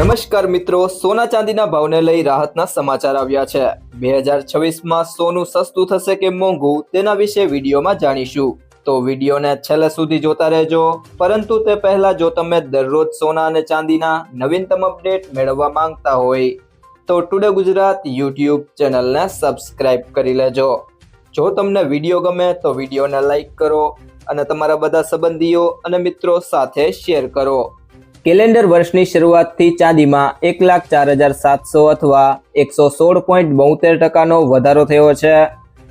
નમસ્કાર મિત્રો, સોના ચાંદીના ભાવને લઈ રાહતના સમાચાર આવ્યા છે। 2026માં સોનું સસ્તું થશે કે મોંઘું તેના વિશે વિડીયોમાં જાણીશું, તો વિડીયોને છેલ્લે સુધી જોતા રહેજો। પરંતુ તે પહેલા જો તમે દરરોજ સોના અને ચાંદીના નવીનતમ અપડેટ મેળવવા માંગતા હોય તો ટુડે ગુજરાત યુટ્યુબ ચેનલને સબસ્ક્રાઇબ કરી લેજો। જો તમને વિડીયો ગમે તો વિડીયોને લાઈક કરો અને તમારા બધા સંબંધીઓ અને મિત્રો સાથે શેર કરો। કેલેન્ડર વર્ષની શરૂઆતથી ચાંદીમાં 1,04,700 અથવા 116.72% વધારો થયો છે,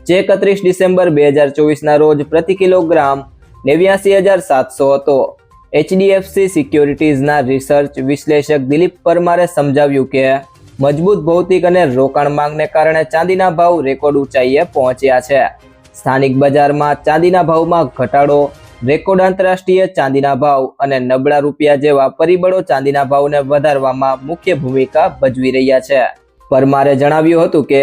જે 31 ડિસેમ્બર 2024ના રોજ પ્રતિ કિલોગ્રામ 89,700 હતો। HDFC સિક્યોરિટીઝના રિસર્ચ વિશ્લેષક દિલીપ પરમારે સમજાવ્યું કે મજબૂત ભૌતિક અને રોકાણ માંગને કારણે ચાંદીના ભાવ રેકોર્ડ ઊંચાઈએ પહોંચ્યા છે। સ્થાનિક બજારમાં ચાંદીના ભાવમાં ઘટાડો, રેકોર્ડ આંતરરાષ્ટ્રીય ચાંદીના ભાવ અને નબળા રૂપિયા જેવા પરિબળો ચાંદીના ભાવને વધારવામાં મુખ્ય ભૂમિકા ભજવી રહ્યા છે। પરમારે જણાવ્યું હતું કે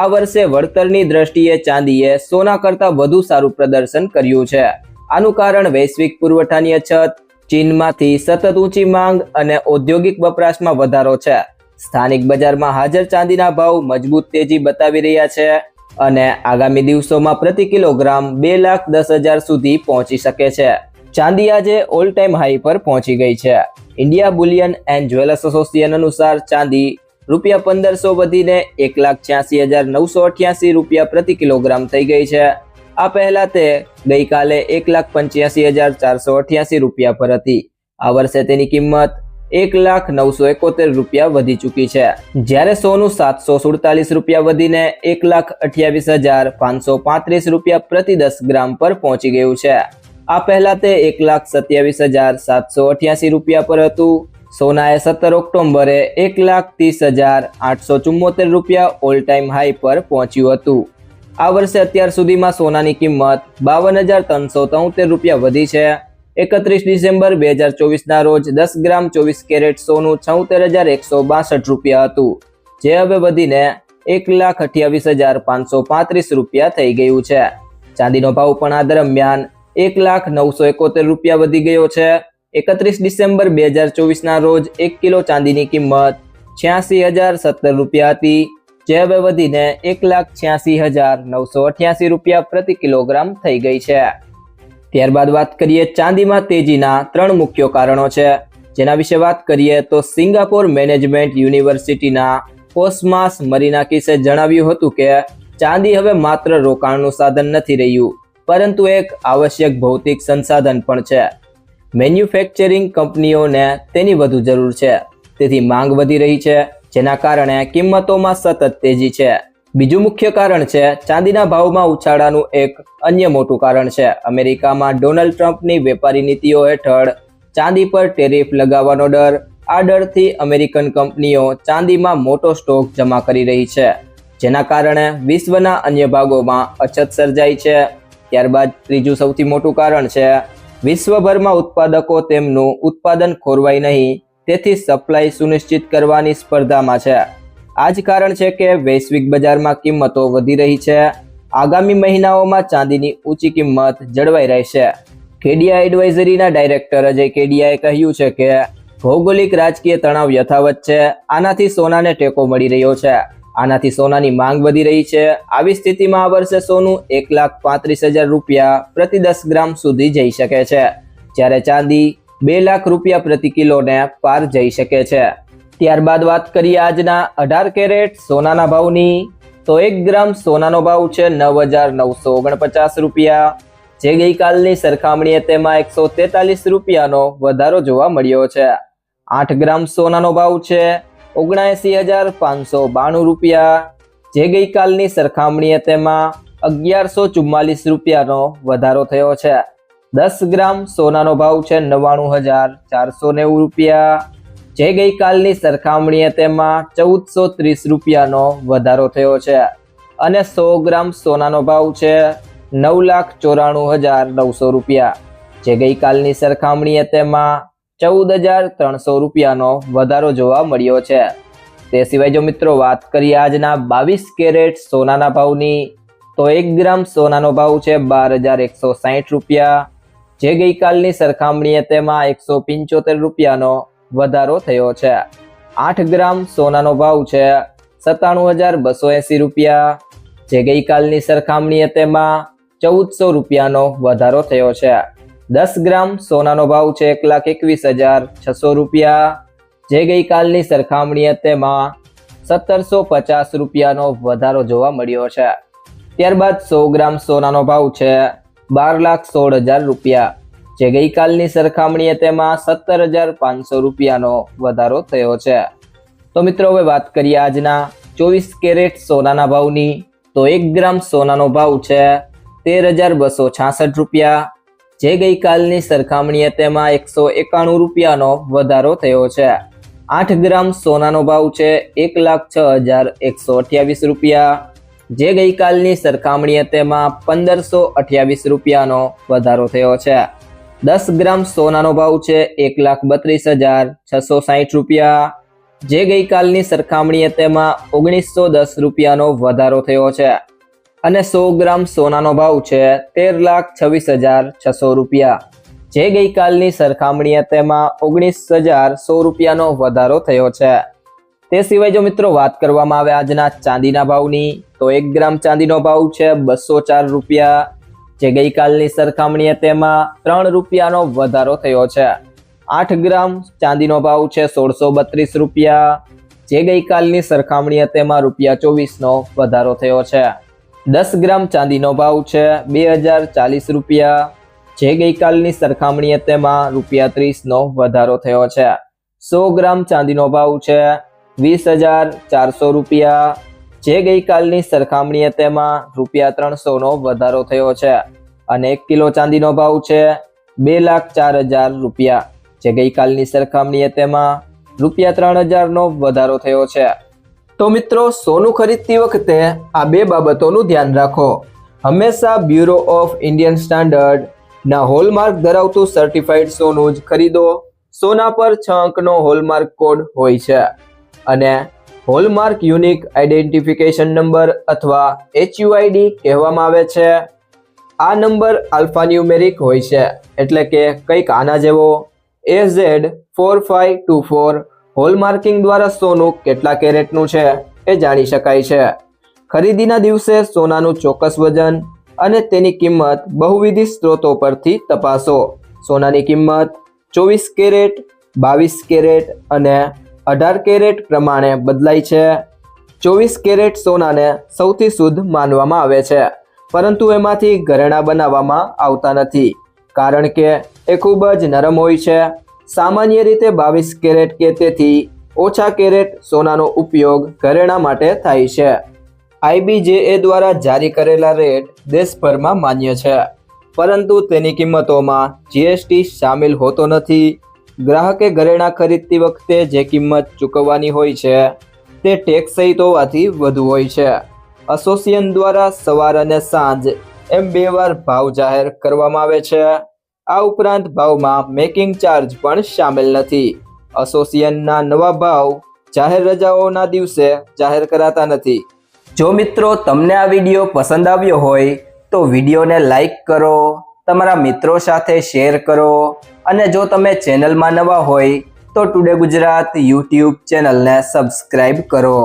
આ વર્ષે વળતરની દ્રષ્ટિએ ચાંદીએ સોના કરતાં વધુ સારું પ્રદર્શન કર્યું છે। આનું કારણ વૈશ્વિક પુરવઠાની અછત, ચીનમાંથી સતત ઊંચી માંગ અને ઔદ્યોગિક વપરાશમાં વધારો છે। સ્થાનિક બજારમાં હાજર ચાંદીના ભાવ મજબૂત તેજી બતાવી રહ્યા છે અને આગામી દિવસોમાં પ્રતિ કિલોગ્રામ 2,10,000 સુધી પહોંચી શકે છે। ચાંદી આજે ઓલ ટાઈમ હાઈ પર પહોંચી ગઈ છે। India Boolean and jewellers association અનુસાર ચાંદી ₹1,500 વધીને 1,86,988 રૂપિયા પ્રતિ કિલોગ્રામ થઈ ગઈ છે। આ પહેલા તે ગઈકાલે 1,85,488 રૂપિયા પર હતી। આ વર્ષે તેની કિંમત 1,0971 રૂપિયા વધી ચૂકી છે, જ્યારે સોનું 747 રૂપિયા વધીને 1,28,535 રૂપિયા પ્રતિ 10 ગ્રામ પર પહોંચી ગયું છે। આ પહેલા તે 1,27,788 રૂપિયા પર હતું। સોનાએ 17 ઓક્ટોબરે 1,30,874 રૂપિયા ઓલ ટાઈમ હાઈ પર પહોંચ્યું હતું। આ વર્ષે અત્યાર સુધીમાં સોનાની કિંમત 52,373 રૂપિયા વધી છે। 31 ડિસેમ્બર 2024ના રોજ 10 ગ્રામ 24 કેરેટ સોનું 76,162 રૂપિયા હતું, જે હવે વધીને 1,28,535 રૂપિયા થઈ ગયું છે। ચાંદીનો ભાવ પણ આ દરમિયાન 1,0971 રૂપિયા વધી ગયો છે। 31 ડિસેમ્બર 2024ના રોજ 1 કિલો ચાંદીની કિંમત 86,017 રૂપિયા હતી, જે હવે વધીને 1,86,988 રૂપિયા પ્રતિ કિલોગ્રામ થઈ ગઈ છે। ત્યારબાદ વાત કરીએ ચાંદીમાં તેજીના 3 મુખ્ય કારણો છે, જેના વિશે વાત કરીએ તો સિંગાપોર મેનેજમેન્ટ યુનિવર્સિટીના કોસ્માસ મરીનાકીસે જણાવ્યું હતું કે ચાંદી હવે માત્ર રોકાણનું સાધન નથી રહ્યું, પરંતુ એક આવશ્યક ભૌતિક સંસાધન પણ છે। મેન્યુફેક્ચરિંગ કંપનીઓને તેની વધુ જરૂર છે, તેથી માંગ વધી રહી છે, જેના કારણે કિંમતોમાં સતત તેજી છે। બીજું મુખ્ય કારણ છે ચાંદીના ભાવમાં ઉછાળાનું એક અન્ય મોટું કારણ છે અમેરિકામાં ડોનાલ્ડ ટ્રમ્પની વેપારી નીતિઓ હેઠળ ચાંદી પર ટેરિફ લગાવવાનો ડર। આ ડરથી અમેરિકન કંપનીઓ ચાંદીમાં મોટો સ્ટોક જમા કરી રહી છે, જેના કારણે વિશ્વના અન્ય ભાગોમાં અછત સર્જાઈ છે। ત્યારબાદ ત્રીજું સૌથી મોટું કારણ છે વિશ્વભરમાં ઉત્પાદકો તેમનું ઉત્પાદન ખોરવાય નહીં, તેથી સપ્લાય સુનિશ્ચિત કરવાની સ્પર્ધામાં છે। આ જ કારણ છે કે વૈશ્વિક બજારમાં કિંમતો વધી રહી છે। આગામી મહિનાઓમાં ચાંદીની ઊંચી કિંમત જળવાઈ રહેશે। કેડિયા એડવાઇઝરીના ડાયરેક્ટર અજય કેડિયાએ કહ્યું છે કે ભૌગોલિક રાજકીય તણાવ યથાવત છે, આનાથી સોનાને ટેકો મળી રહ્યો છે, આનાથી સોનાની માંગ વધી રહી છે। આવી સ્થિતિમાં આ વર્ષે સોનું 1,35,000 રૂપિયા પ્રતિ 10 ગ્રામ સુધી જઈ શકે છે, જ્યારે ચાંદી 2 લાખ રૂપિયા પ્રતિ કિલોને પાર જઈ શકે છે। ત્યારબાદ વાત કરીએ આજના 18 કેરેટ સોનાના ભાવની, તો 1 ગ્રામ સોનાનો ભાવ છે 9,949 રૂપિયા, જે ગઈકાલની સરખામણીએ તેમાં 143 રૂપિયાનો વધારો જોવા મળ્યો છે। 8 ગ્રામ સોનાનો ભાવ છે 79,592 રૂપિયા, જે ગઈકાલની સરખામણીએ તેમાં 1,144 રૂપિયાનો વધારો થયો છે। 10 ગ્રામ સોનાનો ભાવ છે 99,490 રૂપિયા, જે ગઈકાલની સરખામણીએ તેમાં 1,430 રૂપિયાનો વધારો થયો છે। અને 100 ગ્રામ સોનાનો ભાવ છે 9,94,900 રૂપિયા, જે ગઈકાલની સરખામણીએ તેમાં 14,300 રૂપિયાનો વધારો જોવા મળ્યો છે। તે સિવાય જો મિત્રો વાત કરીએ આજના 22 કેરેટ સોનાના ભાવની, તો 1 ગ્રામ સોનાનો ભાવ છે 12,160 રૂપિયા, જે ગઈકાલની સરખામણીએ તેમાં 175 રૂપિયાનો વધારો થયો છે। 8 ગ્રામ સોનાનો ભાવ છે 97,280 રૂપિયા, જે ગઈકાલની સરખામણીએ તેમાં 1400 રૂપિયાનો વધારો થયો છે. 10 ગ્રામ સોનાનો ભાવ છે 1,21,600 રૂપિયા, જે ગઈકાલની સરખામણીએ તેમાં 1750 રૂપિયાનો વધારો જોવા મળ્યો છે. ત્યારબાદ 100 ગ્રામ સોનાનો ભાવ છે 12,16,000 રૂપિયા, જે ગઈકાલની સરખામણીએ તેમાં 17,500 રૂપિયાનો વધારો થયો છે. તો મિત્રો હવે વાત કરીએ આજના 24 કેરેટ સોનાના ભાવની. તો 1 ગ્રામ સોનાનો ભાવ છે 13,266 રૂપિયા, જે ગઈકાલની સરખામણીએ તેમાં 191 રૂપિયાનો વધારો થયો છે. 8 ગ્રામ સોનાનો ભાવ છે 1,06,128 રૂપિયા, જે ગઈકાલની સરખામણીએ તેમાં 1,528 રૂપિયાનો વધારો થયો છે. 10 ગ્રામ સોનાનો ભાવ છે 1,32,660 રૂપિયા, જે ગઈકાલની સરખામણીએ તેમાં 1,910 રૂપિયાનો વધારો થયો છે. અને 100 ગ્રામ સોનાનો ભાવ છે 13,26,600 રૂપિયા, જે ગઈકાલની સરખામણીએ તેમાં 19,100 રૂપિયાનો વધારો થયો છે. તે સિવાય જો મિત્રો વાત કરવામાં આવે આજના ચાંદીના ભાવની, તો 1 ગ્રામ ચાંદીનો ભાવ છે 204 રૂપિયા, જે ગઈકાલની સરખામણીએ તેમાં 3 રૂપિયાનો વધારો થયો છે. 8 ગ્રામ ચાંદીનો ભાવ છે 1,632 રૂપિયા, જે ગઈકાલની સરખામણીએ તેમાં ₹24નો વધારો થયો છે. 10 ગ્રામ ચાંદીનો ભાવ છે 2,040 રૂપિયા, જે ગઈકાલની સરખામણીએ તેમાં ₹30નો વધારો થયો છે. 100 ગ્રામ ચાંદીનો ભાવ છે 20,400 રૂપિયા, જે ગઈકાલની સરખામણીએ તેમાં ₹300નો વધારો થયો છે. અને 1 કિલો ચાંદીનો ભાવ છે 2,04,000 રૂપિયા, જે ગઈકાલની સરખામણીએ તેમાં ₹3,000નો વધારો થયો છે. તો મિત્રો સોનું ખરીદતી વખતે આ બે બાબતોનું ધ્યાન રાખો. હંમેશા બ્યુરો ઓફ ઇન્ડિયન સ્ટાન્ડર્ડ ના હોલમાર્ક ધરાવતું સર્ટિફાઈડ સોનું જ ખરીદો. સોના પર 6 અંકનો હોલમાર્ક કોડ હોય છે અને હોલમાર્ક યુનિક આઈડેન્ટિફિકેશન નંબર અથવા HUID કહેવામાં આવે છે. આ નંબર આલ્ફાન્યુમેરિક હોય છે, એટલે કે કંઈક આના જેવો AZ4524. હોલમાર્કિંગ દ્વારા સોનું કેટલા કેરેટનું છે એ જાણી શકાય છે. ખરીદીના દિવસે સોનાનું ચોક્કસ વજન અને તેની કિંમત બહુવિધ સ્ત્રોતો પરથી તપાસો. સોનાની કિંમત 24 કેરેટ, 22 કેરેટ અને 18 કેરેટ પ્રમાણે બદલાય છે. 24 કેરેટ સોનાને સૌથી શુદ્ધ માનવામાં આવે છે, પરંતુ એમાંથી ઘરેણાં બનાવવામાં આવતા નથી, કારણ કે એ ખૂબ જ નરમ હોય છે. સામાન્ય રીતે 22 કેરેટ કે તેથી ઓછા કેરેટ સોનાનો ઉપયોગ ઘરેણાં માટે થાય છે. IBJA દ્વારા જારી કરેલા રેટ દેશભરમાં માન્ય છે, પરંતુ તેની કિંમતોમાં GST સામેલ હોતો નથી. ગ્રાહકે ઘરેણાં ખરીદતી વખતે જે કિંમત ચૂકવવાની હોય છે તે ટેક્સ સહિત હોવાથી વધુ હોય છે. એસોસિએશન દ્વારા સવાર અને સાંજ એમ 2 વાર ભાવ જાહેર કરવામાં આવે છે. આ ઉપરાંત ભાવમાં મેકિંગ ચાર્જ પણ સામેલ નથી. એસોસિએશનના નવા ભાવ જાહેર રજાઓના દિવસે જાહેર કરાતા નથી. જો મિત્રો તમને આ વિડીયો પસંદ આવ્યો હોય તો વિડીયોને લાઈક કરો, તમારા મિત્રો સાથે શેર કરો અને જો તમે ચેનલમાં નવા હોય તો ટુડે ગુજરાત યુટ્યુબ ચેનલને સબસ્ક્રાઇબ કરો.